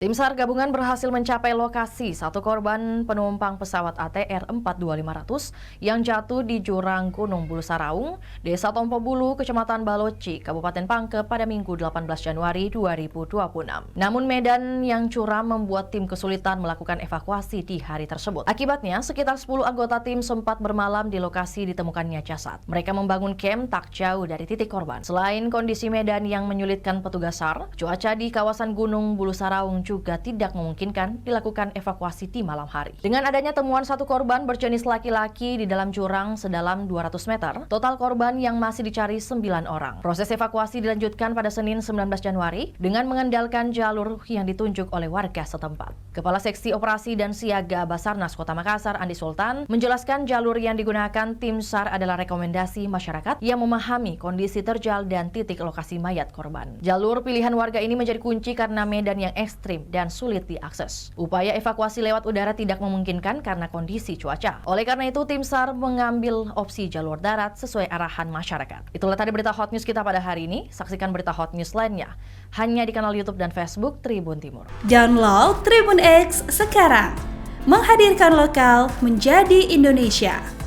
Tim SAR gabungan berhasil mencapai lokasi satu korban penumpang pesawat ATR 42500 yang jatuh di jurang Gunung Bulu Saraung, Desa Tompo Bulu, Kecamatan Baloci, Kabupaten Pangkep pada Minggu 18 Januari 2026. Namun medan yang curam membuat tim kesulitan melakukan evakuasi di hari tersebut. Akibatnya, sekitar 10 anggota tim sempat bermalam di lokasi ditemukannya jasad. Mereka membangun camp tak jauh dari titik korban. Selain kondisi medan yang menyulitkan petugas SAR, cuaca di kawasan Gunung Bulu Saraung juga tidak memungkinkan dilakukan evakuasi di malam hari. Dengan adanya temuan satu korban berjenis laki-laki di dalam jurang sedalam 200 meter, total korban yang masih dicari 9 orang. Proses evakuasi dilanjutkan pada Senin 19 Januari dengan mengandalkan jalur yang ditunjuk oleh warga setempat. Kepala Seksi Operasi dan Siaga Basarnas Kota Makassar, Andi Sultan, menjelaskan jalur yang digunakan tim SAR adalah rekomendasi masyarakat yang memahami kondisi terjal dan titik lokasi mayat korban. Jalur pilihan warga ini menjadi kunci karena medan yang ekstrim dan sulit diakses. Upaya evakuasi lewat udara tidak memungkinkan karena kondisi cuaca. Oleh karena itu, tim SAR mengambil opsi jalur darat sesuai arahan masyarakat. Itulah tadi berita hot news kita pada hari ini. Saksikan berita hot news lainnya hanya di kanal YouTube dan Facebook Tribun Timur. Download Tribun X sekarang. Menghadirkan lokal menjadi Indonesia.